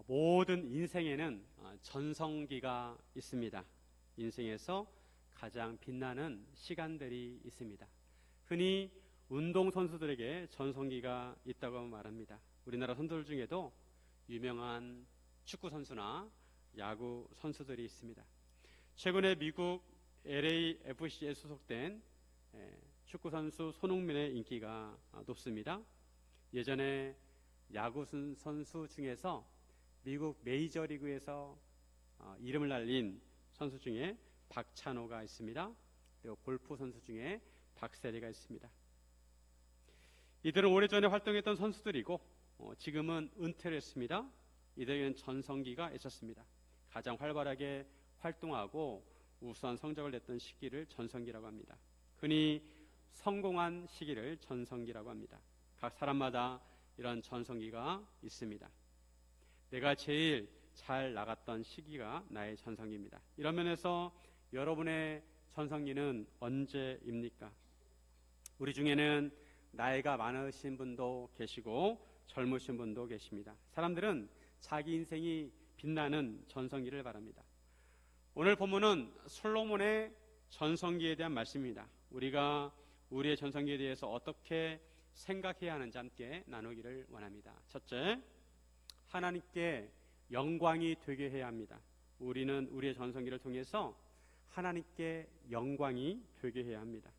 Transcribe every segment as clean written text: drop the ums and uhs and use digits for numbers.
모든 인생에는 전성기가 있습니다. 인생에서 가장 빛나는 시간들이 있습니다. 흔히 운동선수들에게 전성기가 있다고 말합니다. 우리나라 선수들 중에도 유명한 축구선수나 야구 선수들이 있습니다. 최근에 미국 LAFC에 소속된 축구선수 손흥민의 인기가 높습니다. 예전에 야구 선수 중에서 미국 메이저리그에서 이름을 날린 선수 중에 박찬호가 있습니다. 그리고 골프 선수 중에 박세리가 있습니다. 이들은 오래전에 활동했던 선수들이고 지금은 은퇴를 했습니다. 이들에게는 전성기가 있었습니다. 가장 활발하게 활동하고 우수한 성적을 냈던 시기를 전성기라고 합니다. 흔히 성공한 시기를 전성기라고 합니다. 각 사람마다 이런 전성기가 있습니다. 내가 제일 잘 나갔던 시기가 나의 전성기입니다. 이런 면에서 여러분의 전성기는 언제입니까? 우리 중에는 나이가 많으신 분도 계시고 젊으신 분도 계십니다. 사람들은 자기 인생이 빛나는 전성기를 바랍니다. 오늘 본문은 솔로몬의 전성기에 대한 말씀입니다. 우리가 우리의 전성기에 대해서 어떻게 생각해야 하는지 함께 나누기를 원합니다. 첫째, 하나님께 영광이 되게 해야 합니다. 우리는 우리의 전성기를 통해서 하나님께 영광이 되게 해야 합니다.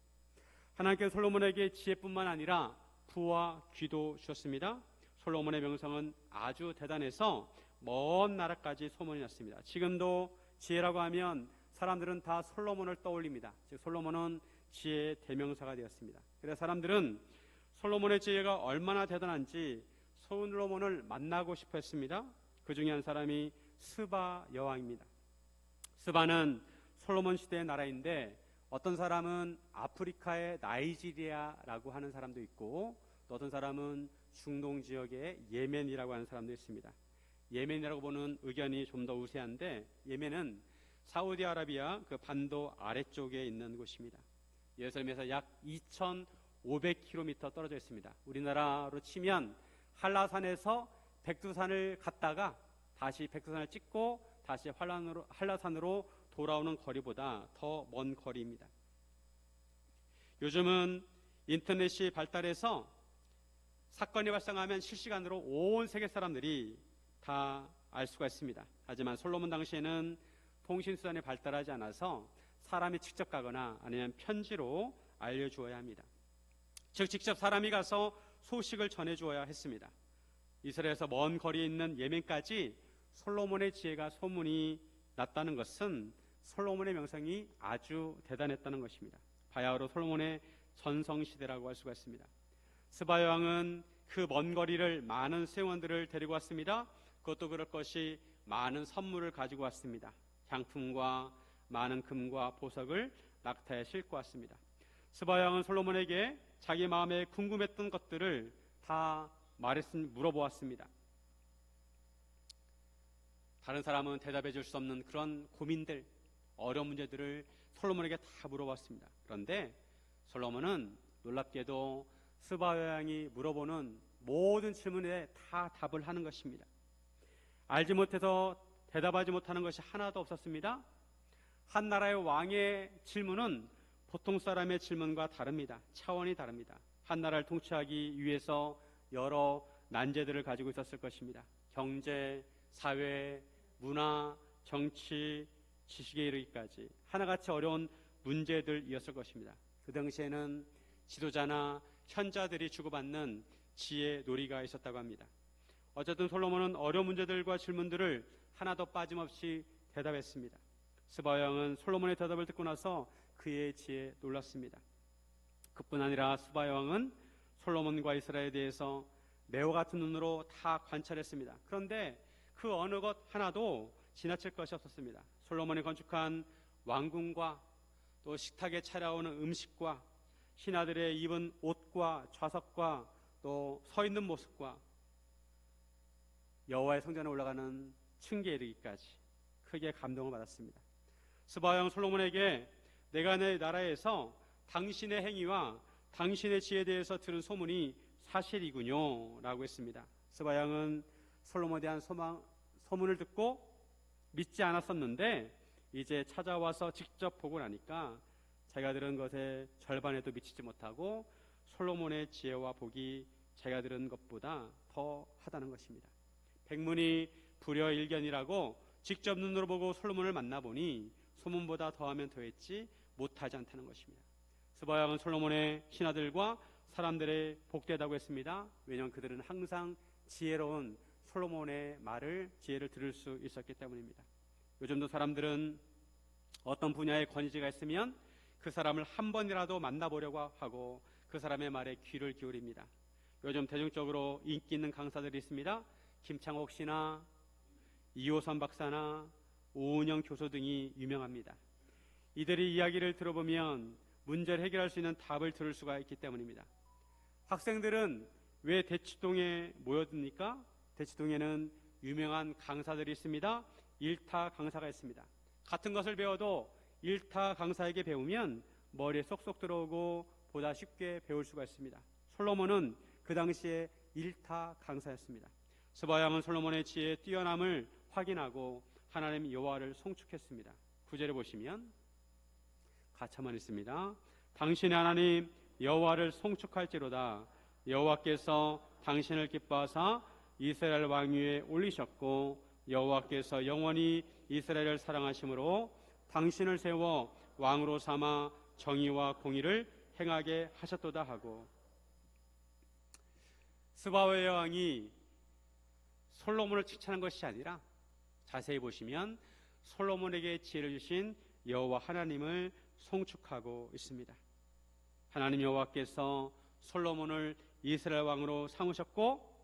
하나님께서 솔로몬에게 지혜뿐만 아니라 부와 귀도 주셨습니다. 솔로몬의 명성은 아주 대단해서 먼 나라까지 소문이 났습니다. 지금도 지혜라고 하면 사람들은 다 솔로몬을 떠올립니다. 즉 솔로몬은 지혜의 대명사가 되었습니다. 그래서 사람들은 솔로몬의 지혜가 얼마나 대단한지 솔로몬을 만나고 싶어 했습니다. 그 중에 한 사람이 스바 여왕입니다. 스바는 솔로몬 시대의 나라인데 어떤 사람은 아프리카의 나이지리아라고 하는 사람도 있고 또 어떤 사람은 중동 지역의 예멘이라고 하는 사람도 있습니다. 예멘이라고 보는 의견이 좀 더 우세한데 예멘은 사우디아라비아 그 반도 아래쪽에 있는 곳입니다. 예루살렘에서 약 2,500km 떨어져 있습니다. 우리나라로 치면 한라산에서 백두산을 갔다가 다시 백두산을 찍고 다시 한라산으로 돌아오는 거리보다 더 먼 거리입니다. 요즘은 인터넷이 발달해서 사건이 발생하면 실시간으로 온 세계 사람들이 다 알 수가 있습니다. 하지만 솔로몬 당시에는 통신수단이 발달하지 않아서 사람이 직접 가거나 아니면 편지로 알려주어야 합니다. 즉 직접 사람이 가서 소식을 전해주어야 했습니다. 이스라엘에서 먼 거리에 있는 예멘까지 솔로몬의 지혜가 소문이 났다는 것은 솔로몬의 명성이 아주 대단했다는 것입니다. 바야흐로 솔로몬의 전성시대라고 할 수가 있습니다. 스바 여왕은 그 먼 거리를 많은 수행원들을 데리고 왔습니다. 그것도 그럴 것이 많은 선물을 가지고 왔습니다. 향품과 많은 금과 보석을 낙타에 싣고 왔습니다. 스바 여왕은 솔로몬에게 자기 마음에 궁금했던 것들을 다 물어보았습니다. 다른 사람은 대답해 줄 수 없는 그런 고민들, 어려운 문제들을 솔로몬에게 다 물어봤습니다. 그런데 솔로몬은 놀랍게도 스바 여왕이 물어보는 모든 질문에 다 답을 하는 것입니다. 알지 못해서 대답하지 못하는 것이 하나도 없었습니다. 한 나라의 왕의 질문은 보통 사람의 질문과 다릅니다. 차원이 다릅니다. 한 나라를 통치하기 위해서 여러 난제들을 가지고 있었을 것입니다. 경제, 사회, 문화, 정치, 지식에 이르기까지 하나같이 어려운 문제들이었을 것입니다. 그 당시에는 지도자나 현자들이 주고받는 지혜 놀이가 있었다고 합니다. 어쨌든 솔로몬은 어려운 문제들과 질문들을 하나도 빠짐없이 대답했습니다. 스바 여왕은 솔로몬의 대답을 듣고 나서 그의 지혜에 놀랐습니다. 그뿐 아니라 스바 여왕은 솔로몬과 이스라엘에 대해서 매우 같은 눈으로 다 관찰했습니다. 그런데 그 어느 것 하나도 지나칠 것이 없었습니다. 솔로몬이 건축한 왕궁과 또 식탁에 차려오는 음식과 신하들의 입은 옷과 좌석과 또 서 있는 모습과 여호와의 성전에 올라가는 층계에 이르기까지 크게 감동을 받았습니다. 스바 여왕 솔로몬에게 내가 내 나라에서 당신의 행위와 당신의 지혜에 대해서 들은 소문이 사실이군요 라고 했습니다. 스바 여왕은 솔로몬에 대한 소문을 듣고 믿지 않았었는데 이제 찾아와서 직접 보고 나니까 자기가 들은 것의 절반에도 미치지 못하고 솔로몬의 지혜와 복이 자기가 들은 것보다 더 하다는 것입니다. 백문이 불여일견이라고 직접 눈으로 보고 솔로몬을 만나보니 소문보다 더하면 더했지 못하지 않다는 것입니다. 스바 왕은 솔로몬의 신하들과 사람들의 복되다고 했습니다. 왜냐하면 그들은 항상 지혜로운 솔로몬의 말을, 지혜를 들을 수 있었기 때문입니다. 요즘도 사람들은 어떤 분야에 권위지가 있으면 그 사람을 한 번이라도 만나보려고 하고 그 사람의 말에 귀를 기울입니다. 요즘 대중적으로 인기 있는 강사들이 있습니다. 김창옥 씨나 이호선 박사나 오은영 교수 등이 유명합니다. 이들의 이야기를 들어보면 문제를 해결할 수 있는 답을 들을 수가 있기 때문입니다. 학생들은 왜 대치동에 모여듭니까? 대치동에는 유명한 강사들이 있습니다. 일타 강사가 있습니다. 같은 것을 배워도 일타 강사에게 배우면 머리에 쏙쏙 들어오고 보다 쉽게 배울 수가 있습니다. 솔로몬은 그 당시에 일타 강사였습니다. 스바 왕은 솔로몬의 지혜의 뛰어남을 확인하고 하나님 여호와를 송축했습니다. 9절에 보시면 같이 한번 있습니다. 당신의 하나님 여호와를 송축할지로다. 여호와께서 당신을 기뻐하사 이스라엘 왕위에 올리셨고 여호와께서 영원히 이스라엘을 사랑하심으로 당신을 세워 왕으로 삼아 정의와 공의를 행하게 하셨도다 하고, 스바의 왕이 솔로몬을 칭찬한 것이 아니라 자세히 보시면 솔로몬에게 지혜를 주신 여호와 하나님을 송축하고 있습니다. 하나님 여호와께서 솔로몬을 이스라엘 왕으로 삼으셨고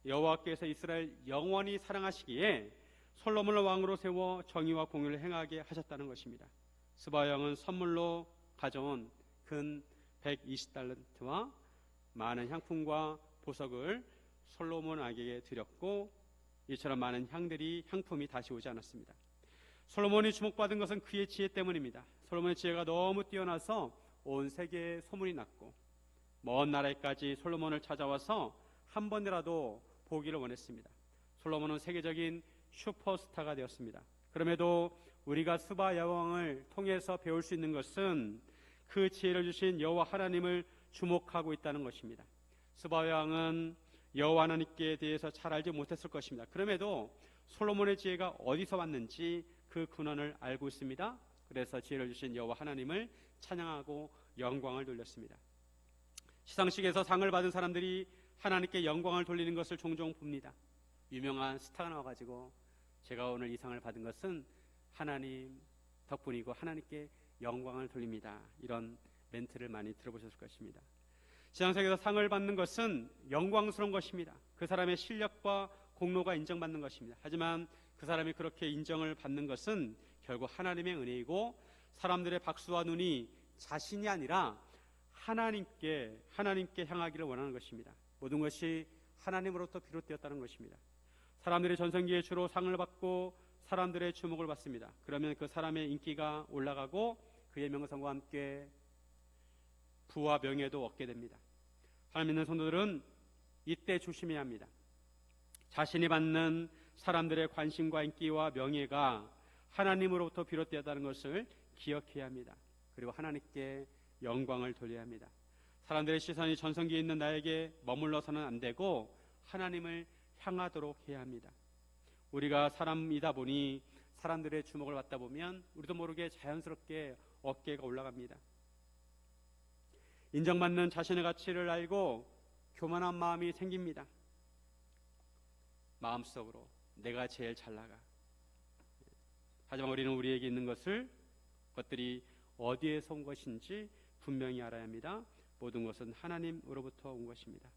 여호와께서 이스라엘 영원히 사랑하시기에 솔로몬을 왕으로 세워 정의와 공의를 행하게 하셨다는 것입니다. 스바 왕은 선물로 가져온 근 120달란트와 많은 향품과 보석을 솔로몬에게 드렸고 이처럼 많은 향품이 다시 오지 않았습니다. 솔로몬이 주목받은 것은 그의 지혜 때문입니다. 솔로몬의 지혜가 너무 뛰어나서 온 세계에 소문이 났고 먼 나라에까지 솔로몬을 찾아와서 한 번이라도 보기를 원했습니다. 솔로몬은 세계적인 슈퍼스타가 되었습니다. 그럼에도 우리가 스바 여왕을 통해서 배울 수 있는 것은 그 지혜를 주신 여호와 하나님을 주목하고 있다는 것입니다. 스바 여왕은 여호와 하나님께 대해서 잘 알지 못했을 것입니다. 그럼에도 솔로몬의 지혜가 어디서 왔는지 그 근원을 알고 있습니다. 그래서 지혜를 주신 여호와 하나님을 찬양하고 영광을 돌렸습니다. 시상식에서 상을 받은 사람들이 하나님께 영광을 돌리는 것을 종종 봅니다. 유명한 스타가 나와가지고 제가 오늘 이 상을 받은 것은 하나님 덕분이고 하나님께 영광을 돌립니다. 이런 멘트를 많이 들어보셨을 것입니다. 시상식에서 상을 받는 것은 영광스러운 것입니다. 그 사람의 실력과 공로가 인정받는 것입니다. 하지만 그 사람이 그렇게 인정을 받는 것은 결국 하나님의 은혜이고 사람들의 박수와 눈이 자신이 아니라 하나님께 향하기를 원하는 것입니다. 모든 것이 하나님으로부터 비롯되었다는 것입니다. 사람들이 전성기에 주로 상을 받고 사람들의 주목을 받습니다. 그러면 그 사람의 인기가 올라가고 그의 명성과 함께 부와 명예도 얻게 됩니다. 하나님 믿는 성도들은 이때 조심해야 합니다. 자신이 받는 사람들의 관심과 인기와 명예가 하나님으로부터 비롯되었다는 것을 기억해야 합니다. 그리고 하나님께 영광을 돌려야 합니다. 사람들의 시선이 전성기에 있는 나에게 머물러서는 안 되고 하나님을 향하도록 해야 합니다. 우리가 사람이다 보니 사람들의 주목을 받다 보면 우리도 모르게 자연스럽게 어깨가 올라갑니다. 인정받는 자신의 가치를 알고 교만한 마음이 생깁니다. 마음속으로 내가 제일 잘 나가. 하지만 우리는 우리에게 있는 것들이 어디에서 온 것인지 분명히 알아야 합니다. 모든 것은 하나님으로부터 온 것입니다.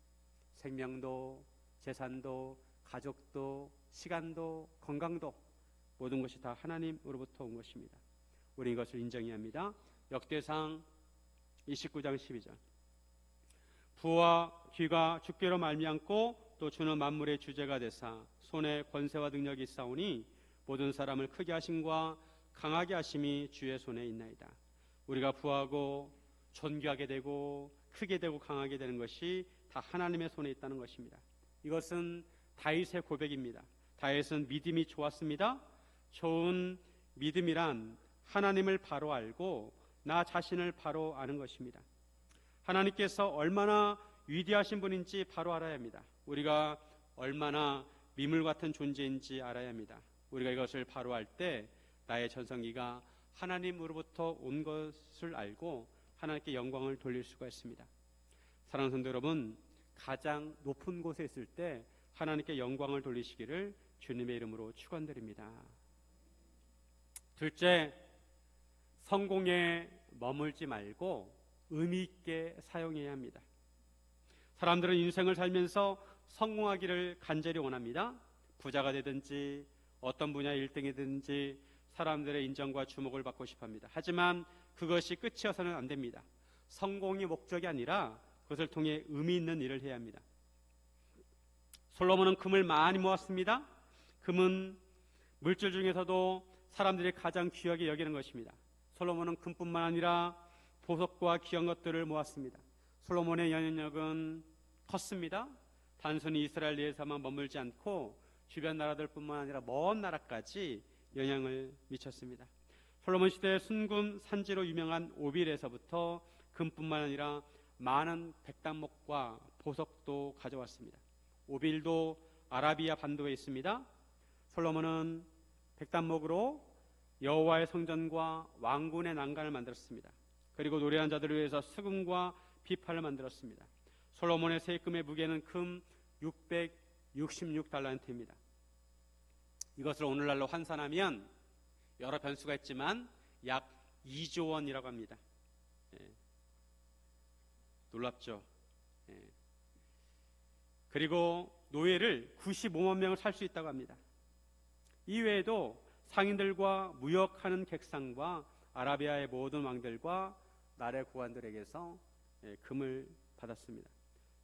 생명도, 재산도, 가족도, 시간도, 건강도 모든 것이 다 하나님으로부터 온 것입니다. 우리 이것을 인정해야 합니다. 역대상 29장 12절 부와 귀가 주께로 말미암고 또 주는 만물의 주제가 되사 손에 권세와 능력이 있사오니 모든 사람을 크게 하심과 강하게 하심이 주의 손에 있나이다. 우리가 부하고 존귀하게 되고 크게 되고 강하게 되는 것이 다 하나님의 손에 있다는 것입니다. 이것은 다윗의 고백입니다. 다윗은 믿음이 좋았습니다. 좋은 믿음이란 하나님을 바로 알고 나 자신을 바로 아는 것입니다. 하나님께서 얼마나 위대하신 분인지 바로 알아야 합니다. 우리가 얼마나 미물 같은 존재인지 알아야 합니다. 우리가 이것을 바로 알 때 나의 전성기가 하나님으로부터 온 것을 알고 하나님께 영광을 돌릴 수가 있습니다. 사랑하는 성도 여러분, 가장 높은 곳에 있을 때 하나님께 영광을 돌리시기를 주님의 이름으로 축원드립니다. 둘째, 성공에 머물지 말고 의미 있게 사용해야 합니다. 사람들은 인생을 살면서 성공하기를 간절히 원합니다. 부자가 되든지 어떤 분야 1등이든지 사람들의 인정과 주목을 받고 싶어합니다. 하지만 그것이 끝이어서는 안 됩니다. 성공이 목적이 아니라 그것을 통해 의미 있는 일을 해야 합니다. 솔로몬은 금을 많이 모았습니다. 금은 물질 중에서도 사람들이 가장 귀하게 여기는 것입니다. 솔로몬은 금뿐만 아니라 보석과 귀한 것들을 모았습니다. 솔로몬의 영향력은 컸습니다. 단순히 이스라엘 내에서만 머물지 않고 주변 나라들뿐만 아니라 먼 나라까지 영향을 미쳤습니다. 솔로몬 시대의 순금 산지로 유명한 오빌에서부터 금뿐만 아니라 많은 백단목과 보석도 가져왔습니다. 오빌도 아라비아 반도에 있습니다. 솔로몬은 백단목으로 여호와의 성전과 왕군의 난간을 만들었습니다. 그리고 노래하는 자들을 위해서 수금과 비파를 만들었습니다. 솔로몬의 세금의 무게는 금 666달란트입니다. 이것을 오늘날로 환산하면 여러 변수가 있지만 약 2조 원이라고 합니다. 놀랍죠? 그리고 노예를 95만 명을 살 수 있다고 합니다. 이외에도 상인들과 무역하는 객상과 아라비아의 모든 왕들과 나라의 고관들에게서 금을 받았습니다.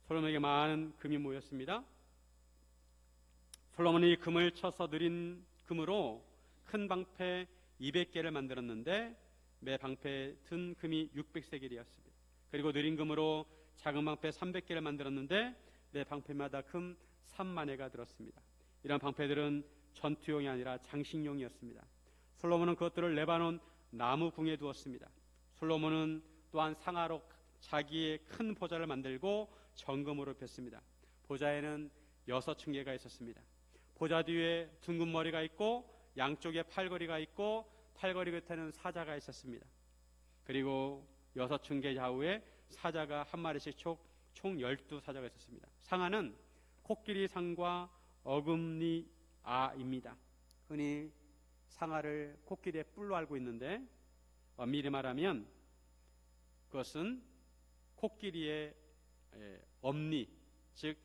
솔로몬에게 많은 금이 모였습니다. 솔로몬이 금을 쳐서 느린 금으로 큰 방패 200개를 만들었는데 매 방패에 든 금이 600세겔이었습니다. 그리고 느린 금으로 작은 방패 300개를 만들었는데 매 방패마다 금 3만 회가 들었습니다. 이런 방패들은 전투용이 아니라 장식용이었습니다. 솔로몬은 그것들을 레바논 나무 궁에 두었습니다. 솔로몬은 또한 상하로 자기의 큰 보좌를 만들고 정금으로 폈습니다. 보좌에는 6층계가 있었습니다. 보좌 뒤에 둥근 머리가 있고 양쪽에 팔걸이가 있고 팔걸이 끝에는 사자가 있었습니다. 그리고 6층계 좌우에 사자가 한 마리씩 총 12사자가 있었습니다. 상아는 코끼리 상과 어금니아입니다. 흔히 상아를 코끼리의 뿔로 알고 있는데 엄밀히 말하면 그것은 코끼리의 엄니, 즉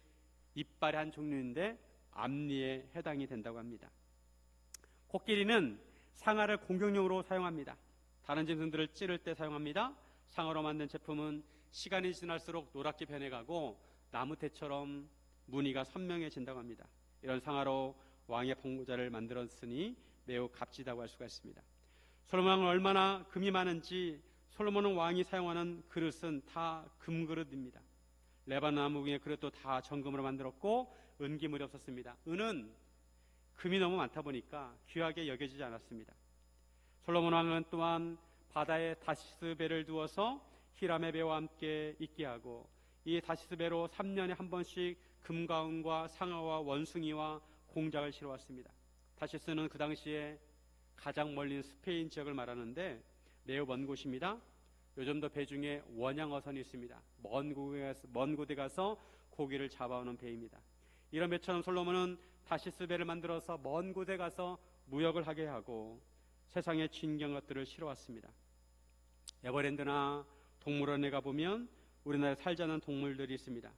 이빨의 한 종류인데 앞니에 해당이 된다고 합니다. 코끼리는 상아를 공격용으로 사용합니다. 다른 짐승들을 찌를 때 사용합니다. 상아로 만든 제품은 시간이 지날수록 노랗게 변해가고 나무테처럼 무늬가 선명해진다고 합니다. 이런 상아로 왕의 봉자를 만들었으니 매우 값지다고 할 수가 있습니다. 솔로몬 왕은 얼마나 금이 많은지 솔로몬 왕이 사용하는 그릇은 다 금그릇입니다. 레바논 나무궁의 그릇도 다 정금으로 만들었고 은기물이 없었습니다. 은은 금이 너무 많다 보니까 귀하게 여겨지지 않았습니다. 솔로몬 왕은 또한 바다에 다시스 배를 두어서 히람의 배와 함께 있게 하고 이 다시스 배로 3년에 한 번씩 금과 은과 상아와 원숭이와 공작을 실어왔습니다. 다시스는 그 당시에 가장 멀리 있는 스페인 지역을 말하는데 매우 먼 곳입니다. 요즘도 배 중에 원양어선이 있습니다. 먼 곳에 가서 고기를 잡아오는 배입니다. 이런 배처럼 솔로몬은 다시스 배를 만들어서 먼 곳에 가서 무역을 하게 하고 세상의 진귀한 것들을 실어왔습니다. 에버랜드나 동물원에 가보면 우리나라에 살지 않는 동물들이 있습니다.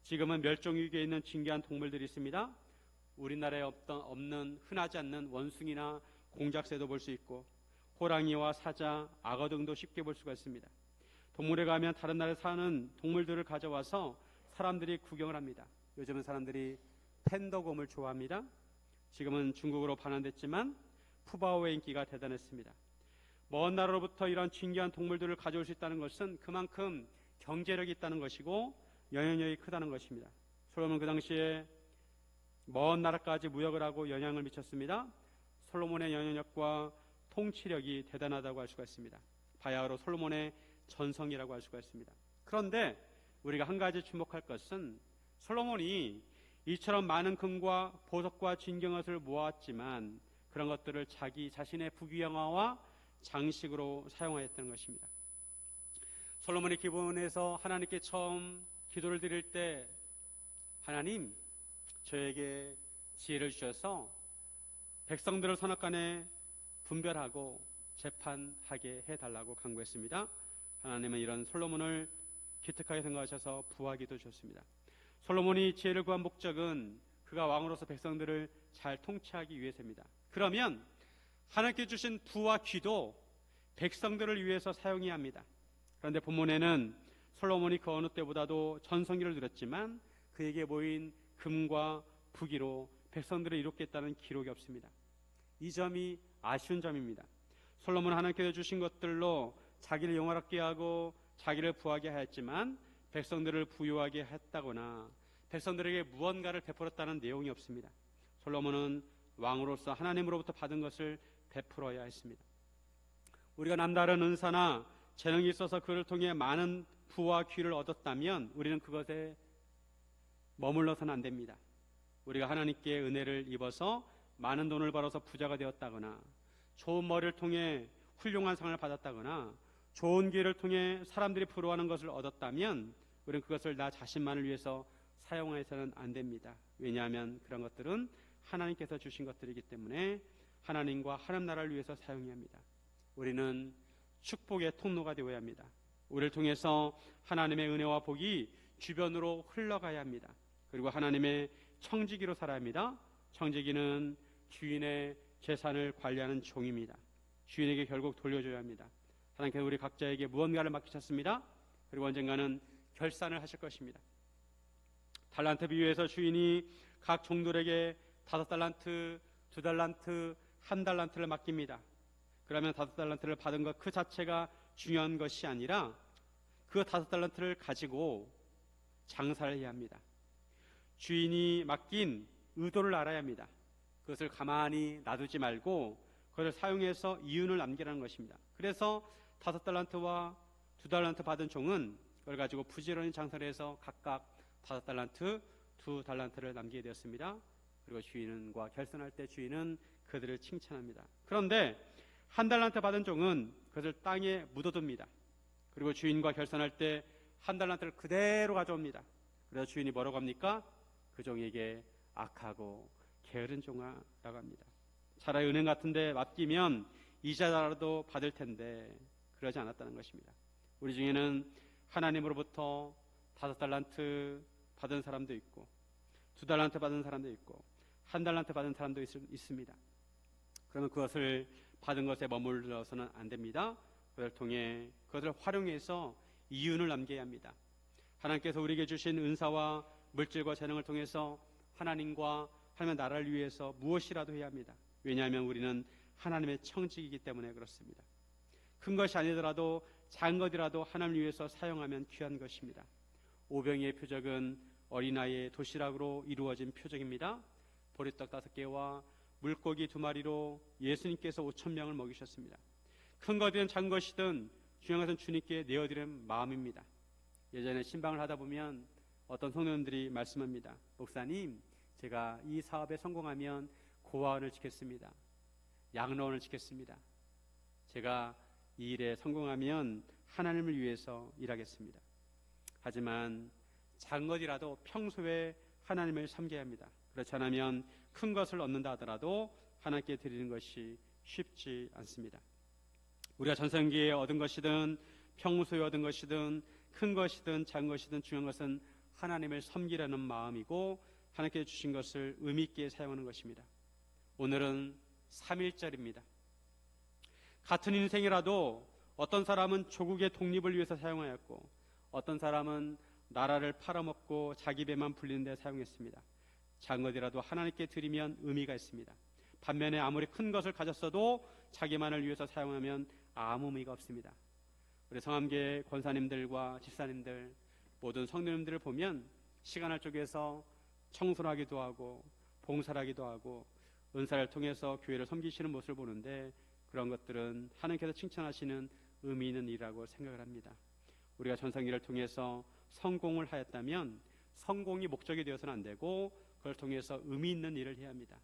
지금은 멸종위기에 있는 진귀한 동물들이 있습니다. 우리나라에 없는 흔하지 않는 원숭이나 공작새도 볼 수 있고 호랑이와 사자, 악어 등도 쉽게 볼 수가 있습니다. 동물에 가면 다른 나라에 사는 동물들을 가져와서 사람들이 구경을 합니다. 요즘은 사람들이 팬더곰을 좋아합니다. 지금은 중국으로 반환됐지만 푸바오의 인기가 대단했습니다. 먼 나라로부터 이런 진귀한 동물들을 가져올 수 있다는 것은 그만큼 경제력이 있다는 것이고 영향력이 크다는 것입니다. 솔로몬은 그 당시에 먼 나라까지 무역을 하고 영향을 미쳤습니다. 솔로몬의 영향력과 통치력이 대단하다고 할 수가 있습니다. 바야흐로 솔로몬의 전성이라고 할 수가 있습니다. 그런데 우리가 한 가지 주목할 것은 솔로몬이 이처럼 많은 금과 보석과 진경옷을 모았지만 그런 것들을 자기 자신의 부귀영화와 장식으로 사용하였다는 것입니다. 솔로몬이 기본에서 하나님께 처음 기도를 드릴 때 하나님, 저에게 지혜를 주셔서 백성들을 선악간에 분별하고 재판하게 해달라고 간구했습니다. 하나님은 이런 솔로몬을 기특하게 생각하셔서 부하기도 주셨습니다. 솔로몬이 지혜를 구한 목적은 그가 왕으로서 백성들을 잘 통치하기 위해서입니다. 그러면 하나님께 주신 부와 귀도 백성들을 위해서 사용해야 합니다. 그런데 본문에는 솔로몬이 그 어느 때보다도 전성기를 누렸지만 그에게 모인 금과 부귀로 백성들을 이롭겠다는 기록이 없습니다. 이 점이 아쉬운 점입니다. 솔로몬은 하나님께서 주신 것들로 자기를 영화롭게 하고 자기를 부하게 하였지만 백성들을 부유하게 했다거나 백성들에게 무언가를 베풀었다는 내용이 없습니다. 솔로몬은 왕으로서 하나님으로부터 받은 것을 베풀어야 했습니다. 우리가 남다른 은사나 재능이 있어서 그를 통해 많은 부와 귀를 얻었다면 우리는 그것에 머물러서는 안 됩니다. 우리가 하나님께 은혜를 입어서 많은 돈을 벌어서 부자가 되었다거나 좋은 머리를 통해 훌륭한 상을 받았다거나 좋은 기회를 통해 사람들이 부러워하는 것을 얻었다면 우리는 그것을 나 자신만을 위해서 사용해서는 안 됩니다. 왜냐하면 그런 것들은 하나님께서 주신 것들이기 때문에 하나님과 하나님 나라를 위해서 사용해야 합니다. 우리는 축복의 통로가 되어야 합니다. 우리를 통해서 하나님의 은혜와 복이 주변으로 흘러가야 합니다. 그리고 하나님의 청지기로 살아야 합니다. 청지기는 주인의 재산을 관리하는 종입니다. 주인에게 결국 돌려줘야 합니다. 하나님께서 우리 각자에게 무언가를 맡기셨습니다. 그리고 언젠가는 결산을 하실 것입니다. 달란트 비유에서 주인이 각 종들에게 5달란트, 2달란트, 1달란트를 맡깁니다. 그러면 5달란트를 받은 것 그 자체가 중요한 것이 아니라 그 5달란트를 가지고 장사를 해야 합니다. 주인이 맡긴 의도를 알아야 합니다. 그것을 가만히 놔두지 말고 그것을 사용해서 이윤을 남기라는 것입니다. 그래서 5달란트와 2달란트 받은 종은 그걸 가지고 부지런히 장사를 해서 각각 5달란트, 2달란트를 남기게 되었습니다. 그리고 주인과 결산할 때 주인은 그들을 칭찬합니다. 그런데 1달란트 받은 종은 그것을 땅에 묻어둡니다. 그리고 주인과 결산할 때 1달란트를 그대로 가져옵니다. 그래서 주인이 뭐라고 합니까? 그 종에게 악하고 게으른 종아라고 합니다. 차라리 은행 같은 데 맡기면 이자라도 받을 텐데 그러지 않았다는 것입니다. 우리 중에는 하나님으로부터 5달란트 받은 사람도 있고 2달란트 받은 사람도 있고 1달란트 받은 사람도 있습니다. 그러면 그것을 받은 것에 머물러서는 안 됩니다. 그것을 통해 그것을 활용해서 이윤을 남겨야 합니다. 하나님께서 우리에게 주신 은사와 물질과 재능을 통해서 하나님과 하나님의 나라를 위해서 무엇이라도 해야 합니다. 왜냐하면 우리는 하나님의 청지기이기 때문에 그렇습니다. 큰 것이 아니더라도 작은 것이라도 하나님을 위해서 사용하면 귀한 것입니다. 오병이의 표적은 어린아이의 도시락으로 이루어진 표적입니다. 보리떡 5개와 물고기 2마리로 예수님께서 5,000명을 먹이셨습니다. 큰 것이든 작은 것이든 중요한 것은 주님께 내어드리는 마음입니다. 예전에 신방을 하다 보면 어떤 성도님들이 말씀합니다. 목사님, 제가 이 사업에 성공하면 고아원을 짓겠습니다. 양로원을 짓겠습니다. 제가 이 일에 성공하면 하나님을 위해서 일하겠습니다. 하지만 작은 것이라도 평소에 하나님을 섬겨야 합니다. 그렇지 않으면 큰 것을 얻는다 하더라도 하나님께 드리는 것이 쉽지 않습니다. 우리가 전성기에 얻은 것이든 평소에 얻은 것이든 큰 것이든 작은 것이든 중요한 것은 하나님을 섬기라는 마음이고 하나님께 주신 것을 의미 있게 사용하는 것입니다. 오늘은 3.1절입니다. 같은 인생이라도 어떤 사람은 조국의 독립을 위해서 사용하였고 어떤 사람은 나라를 팔아먹고 자기 배만 불리는 데 사용했습니다. 작은 것이라도 하나님께 드리면 의미가 있습니다. 반면에 아무리 큰 것을 가졌어도 자기만을 위해서 사용하면 아무 의미가 없습니다. 우리 성함교회 권사님들과 집사님들 모든 성도님들을 보면 시간을 쪼개서 청소를 하기도 하고 봉사를 하기도 하고 은사를 통해서 교회를 섬기시는 모습을 보는데 그런 것들은 하나님께서 칭찬하시는 의미 있는 일이라고 생각을 합니다. 우리가 전성기를 통해서 성공을 하였다면 성공이 목적이 되어서는 안 되고 그걸 통해서 의미 있는 일을 해야 합니다.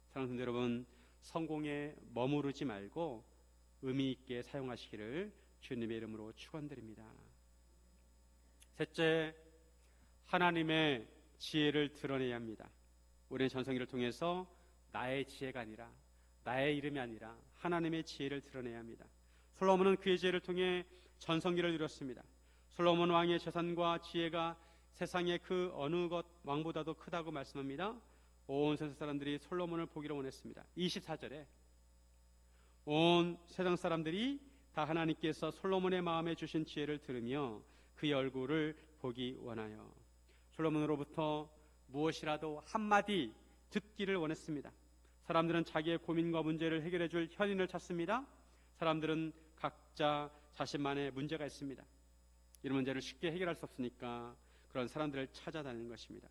사랑하는 성도 여러분, 성공에 머무르지 말고 의미 있게 사용하시기를 주님의 이름으로 축원드립니다. 셋째, 하나님의 지혜를 드러내야 합니다. 우리는 전성기를 통해서 나의 지혜가 아니라 나의 이름이 아니라 하나님의 지혜를 드러내야 합니다. 솔로몬은 그의 지혜를 통해 전성기를 이뤘습니다. 솔로몬 왕의 재산과 지혜가 세상의 그 어느 것 왕보다도 크다고 말씀합니다. 온 세상 사람들이 솔로몬을 보기를 원했습니다. 24절에 온 세상 사람들이 다 하나님께서 솔로몬의 마음에 주신 지혜를 들으며 그의 얼굴을 보기 원하여 솔로몬으로부터 무엇이라도 한마디 듣기를 원했습니다. 사람들은 자기의 고민과 문제를 해결해 줄 현인을 찾습니다. 사람들은 각자 자신만의 문제가 있습니다. 이런 문제를 쉽게 해결할 수 없으니까 그런 사람들을 찾아다니는 것입니다.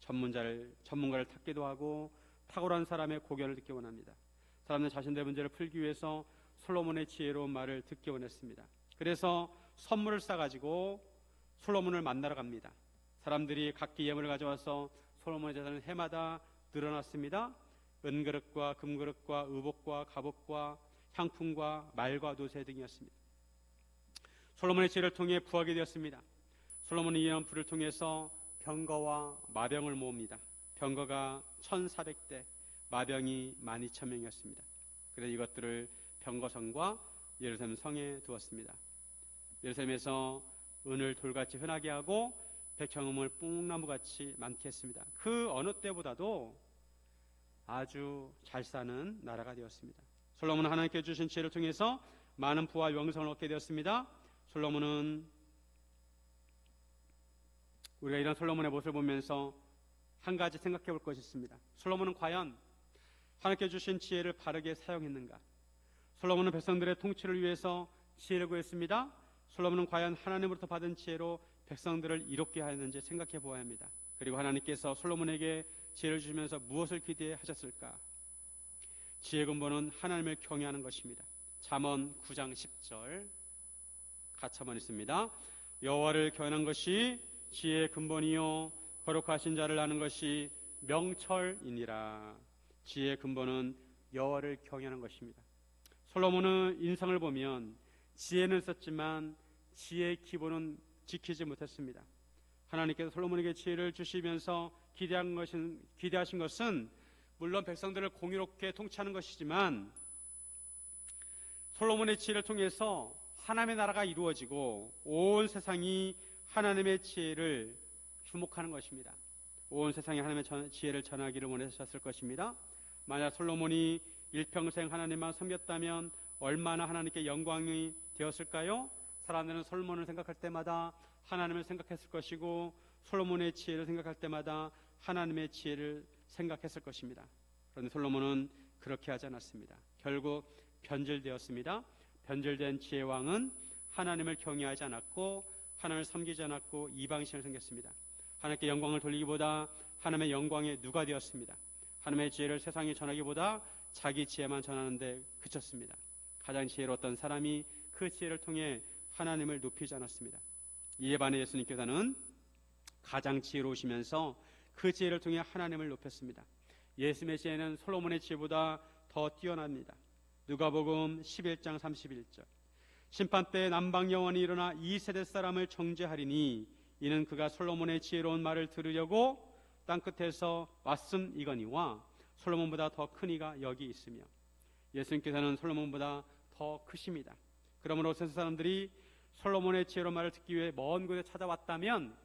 전문가를 찾기도 하고 탁월한 사람의 고견을 듣기 원합니다. 사람들은 자신들의 문제를 풀기 위해서 솔로몬의 지혜로운 말을 듣기 원했습니다. 그래서 선물을 싸가지고 솔로몬을 만나러 갑니다. 사람들이 각기 예물을 가져와서 솔로몬의 재산은 해마다 늘어났습니다. 은그릇과 금그릇과 의복과 갑옷과 향품과 말과 노새 등이었습니다. 솔로몬의 지혜를 통해 부하게 되었습니다. 솔로몬이 이런 부를 통해서 병거와 마병을 모읍니다. 병거가 1,400대, 마병이 12,000명이었습니다. 그래서 이것들을 병거성과 예루살렘 성에 두었습니다. 예루살렘에서 은을 돌같이 흔하게 하고 백향음을 뽕나무같이 많게 했습니다. 그 어느 때보다도 아주 잘 사는 나라가 되었습니다. 솔로몬은 하나님께 주신 지혜를 통해서 많은 부와 영성을 얻게 되었습니다. 솔로몬은 우리가 이런 솔로몬의 모습을 보면서 한 가지 생각해 볼 것이 있습니다. 솔로몬은 과연 하나님께 주신 지혜를 바르게 사용했는가? 솔로몬은 백성들의 통치를 위해서 지혜를 구했습니다. 솔로몬은 과연 하나님으로부터 받은 지혜로 백성들을 이롭게 하였는지 생각해 보아야 합니다. 그리고 하나님께서 솔로몬에게 지혜를 주시면서 무엇을 기대하셨을까? 지혜의 근본은 하나님을 경외하는 것입니다. 잠언 9장 10절 같이 한번 있습니다. 여호와를 경외하는 것이 지혜의 근본이요 거룩하신 자를 아는 것이 명철이니라. 지혜의 근본은 여호와를 경외하는 것입니다. 솔로몬은 인상을 보면 지혜는 있었지만 지혜의 기본은 지키지 못했습니다. 하나님께서 솔로몬에게 지혜를 주시면서 기대하신 것은 물론 백성들을 공의롭게 통치하는 것이지만 솔로몬의 지혜를 통해서 하나님의 나라가 이루어지고 온 세상이 하나님의 지혜를 주목하는 것입니다. 온 세상에 하나님의 지혜를 전하기를 원하셨을 것입니다. 만약 솔로몬이 일평생 하나님만 섬겼다면 얼마나 하나님께 영광이 되었을까요? 사람들은 솔로몬을 생각할 때마다 하나님을 생각했을 것이고 솔로몬의 지혜를 생각할 때마다 하나님의 지혜를 생각했을 것입니다. 그런데 솔로몬은 그렇게 하지 않았습니다. 결국 변질되었습니다. 변질된 지혜왕은 하나님을 경외하지 않았고 하나님을 섬기지 않았고 이방신을 섬겼습니다. 하나님께 영광을 돌리기보다 하나님의 영광에 누가 되었습니다. 하나님의 지혜를 세상에 전하기보다 자기 지혜만 전하는데 그쳤습니다. 가장 지혜로웠던 사람이 그 지혜를 통해 하나님을 높이지 않았습니다. 이에 반해 예수님께서는 가장 지혜로우시면서 그 지혜를 통해 하나님을 높였습니다. 예수님의 지혜는 솔로몬의 지혜보다 더 뛰어납니다. 누가복음 11장 31절 심판때 남방 여원이 일어나 이 세대 사람을 정죄하리니 이는 그가 솔로몬의 지혜로운 말을 들으려고 땅끝에서 왔음이거니와 솔로몬보다 더 큰 이가 여기 있으며 예수님께서는 솔로몬보다 더 크십니다. 그러므로 세상 사람들이 솔로몬의 지혜로운 말을 듣기 위해 먼 곳에 찾아왔다면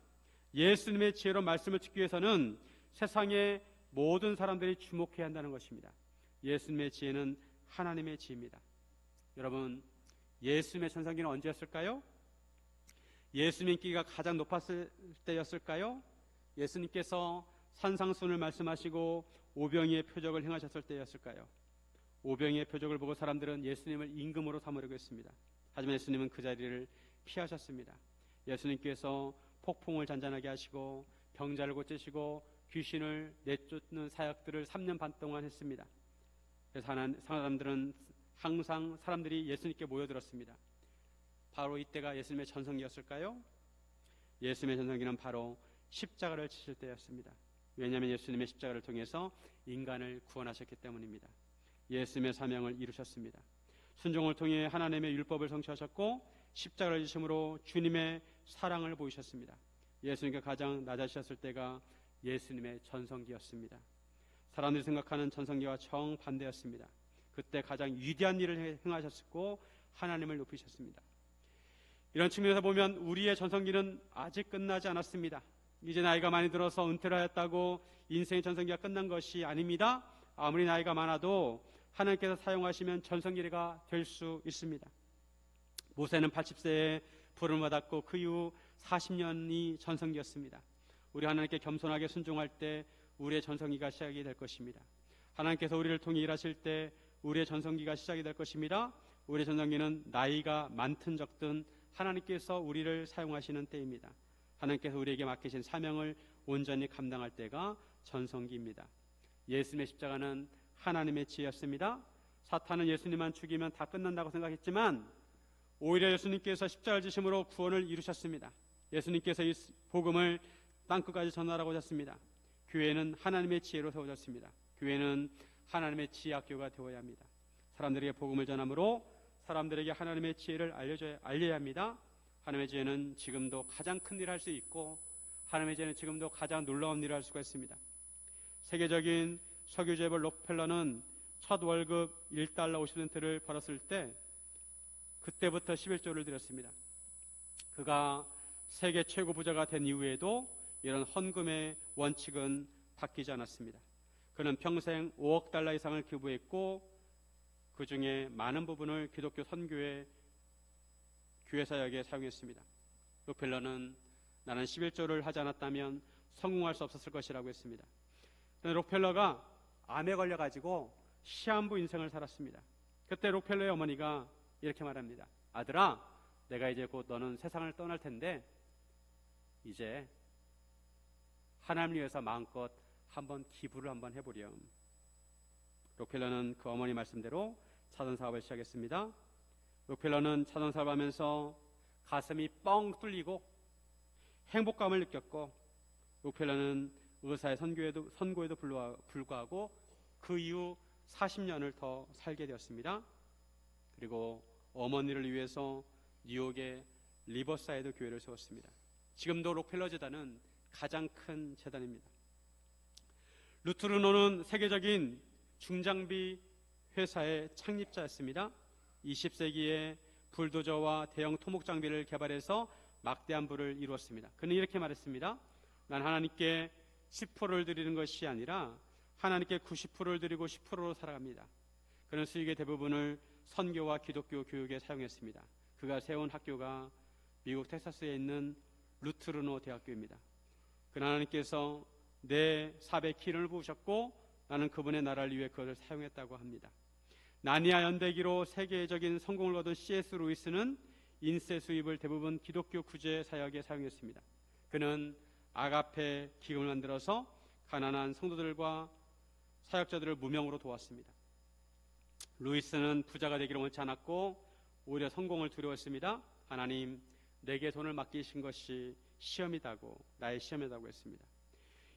예수님의 지혜로운 말씀을 듣기 위해서는 세상의 모든 사람들이 주목해야 한다는 것입니다. 예수님의 지혜는 하나님의 지혜입니다. 여러분, 예수님의 전성기는 언제였을까요? 예수님 인기가 가장 높았을 때였을까요? 예수님께서 산상순을 말씀하시고 오병이의 표적을 행하셨을 때였을까요? 오병이의 표적을 보고 사람들은 예수님을 임금으로 삼으려고 했습니다. 하지만 예수님은 그 자리를 피하셨습니다. 예수님께서 폭풍을 잔잔하게 하시고 병자를 고치시고 귀신을 내쫓는 사역들을 3년 반 동안 했습니다. 그래서 사람들은 항상 사람들이 예수님께 모여들었습니다. 바로 이때가 예수님의 전성기였을까요? 예수님의 전성기는 바로 십자가를 치실 때였습니다. 왜냐하면 예수님의 십자가를 통해서 인간을 구원하셨기 때문입니다. 예수님의 사명을 이루셨습니다. 순종을 통해 하나님의 율법을 성취하셨고 십자가를 지심으로 주님의 사랑을 보이셨습니다. 예수님께 가장 낮아지셨을 때가 예수님의 전성기였습니다. 사람들이 생각하는 전성기와 정반대였습니다. 그때 가장 위대한 일을 행하셨고 하나님을 높이셨습니다. 이런 측면에서 보면 우리의 전성기는 아직 끝나지 않았습니다. 이제 나이가 많이 들어서 은퇴를 하였다고 인생의 전성기가 끝난 것이 아닙니다. 아무리 나이가 많아도 하나님께서 사용하시면 전성기가 될 수 있습니다. 모세는 80세에 부름을 받았고 그 이후 40년이 전성기였습니다. 우리 하나님께 겸손하게 순종할 때 우리의 전성기가 시작이 될 것입니다. 하나님께서 우리를 통해 일하실 때 우리의 전성기가 시작이 될 것입니다. 우리의 전성기는 나이가 많든 적든 하나님께서 우리를 사용하시는 때입니다. 하나님께서 우리에게 맡기신 사명을 온전히 감당할 때가 전성기입니다. 예수님의 십자가는 하나님의 지혜였습니다. 사탄은 예수님만 죽이면 다 끝난다고 생각했지만 오히려 예수님께서 십자가를 지심으로 구원을 이루셨습니다. 예수님께서 이 복음을 땅끝까지 전하라고 하셨습니다. 교회는 하나님의 지혜로 세워졌습니다. 교회는 하나님의 지혜학교가 되어야 합니다. 사람들에게 복음을 전함으로 사람들에게 하나님의 지혜를 알려야 합니다. 하나님의 지혜는 지금도 가장 큰 일을 할 수 있고 하나님의 지혜는 지금도 가장 놀라운 일을 할 수가 있습니다. 세계적인 석유 재벌 록펠러는 첫 월급 1달러 50센트를 벌었을 때 그때부터 11조를 드렸습니다. 그가 세계 최고 부자가 된 이후에도 이런 헌금의 원칙은 바뀌지 않았습니다. 그는 평생 5억 달러 이상을 기부했고 그 중에 많은 부분을 기독교 선교회 교회 사역에 사용했습니다. 록펠러는 나는 11조를 하지 않았다면 성공할 수 없었을 것이라고 했습니다. 록펠러가 암에 걸려가지고 시한부 인생을 살았습니다. 그때 록펠러의 어머니가 이렇게 말합니다. 아들아, 내가 이제 곧 너는 세상을 떠날 텐데 이제 하나님을 위해서 마음껏 한번 기부를 한번 해보렴. 록펠러는 그 어머니 말씀대로 차선 사업을 시작했습니다. 록펠러는 차선 사업을 하면서 가슴이 뻥 뚫리고 행복감을 느꼈고 록펠러는 의사의 선고에도 불구하고 그 이후 40년을 더 살게 되었습니다. 그리고 어머니를 위해서 뉴욕의 리버사이드 교회를 세웠습니다. 지금도 록펠러 재단은 가장 큰 재단입니다. 루트르노는 세계적인 중장비 회사의 창립자였습니다. 20세기에 불도저와 대형 토목 장비를 개발해서 막대한 부를 이루었습니다. 그는 이렇게 말했습니다. 난 하나님께 10%를 드리는 것이 아니라 하나님께 90%를 드리고 10%로 살아갑니다. 그는 수익의 대부분을 선교와 기독교 교육에 사용했습니다. 그가 세운 학교가 미국 텍사스에 있는 루트르노 대학교입니다. 그는 하나님께서 내 삽에 기름을 부으셨고 나는 그분의 나라를 위해 그것을 사용했다고 합니다. 나니아 연대기로 세계적인 성공을 거둔 C.S. 루이스는 인쇄 수입을 대부분 기독교 구제 사역에 사용했습니다. 그는 아가페 기금을 만들어서 가난한 성도들과 사역자들을 무명으로 도왔습니다. 루이스는 부자가 되기를 원치 않았고 오히려 성공을 두려워했습니다. 하나님, 내게 돈을 맡기신 것이 시험이다고, 나의 시험이다고 했습니다.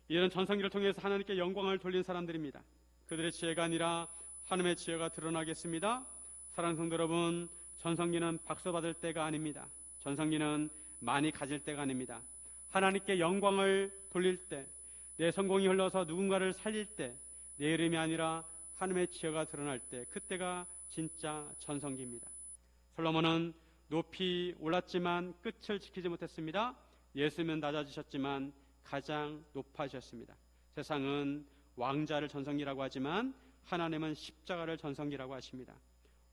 이런 전성기를 통해서 하나님께 영광을 돌린 사람들입니다. 그들의 지혜가 아니라 하나님의 지혜가 드러나겠습니다. 사랑하는 성도 여러분, 전성기는 박수 받을 때가 아닙니다. 전성기는 많이 가질 때가 아닙니다. 하나님께 영광을 돌릴 때, 내 성공이 흘러서 누군가를 살릴 때, 내 이름이 아니라 하나님의 지혜가 드러날 때, 그때가 진짜 전성기입니다. 솔로몬은 높이 올랐지만 끝을 지키지 못했습니다. 예수님은 낮아지셨지만 가장 높아지셨습니다. 세상은 왕자를 전성기라고 하지만 하나님은 십자가를 전성기라고 하십니다.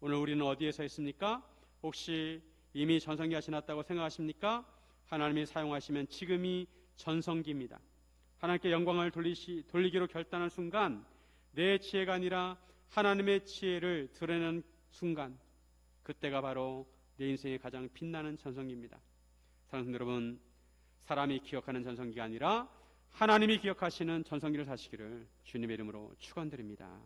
오늘 우리는 어디에 서 있습니까? 혹시 이미 전성기가 지났다고 생각하십니까? 하나님이 사용하시면 지금이 전성기입니다. 하나님께 영광을 돌리기로 결단한 순간, 내 지혜가 아니라 하나님의 지혜를 드러내는 순간, 그때가 바로 내 인생의 가장 빛나는 전성기입니다. 사랑하는 여러분, 사람이 기억하는 전성기가 아니라 하나님이 기억하시는 전성기를 사시기를 주님의 이름으로 축원드립니다.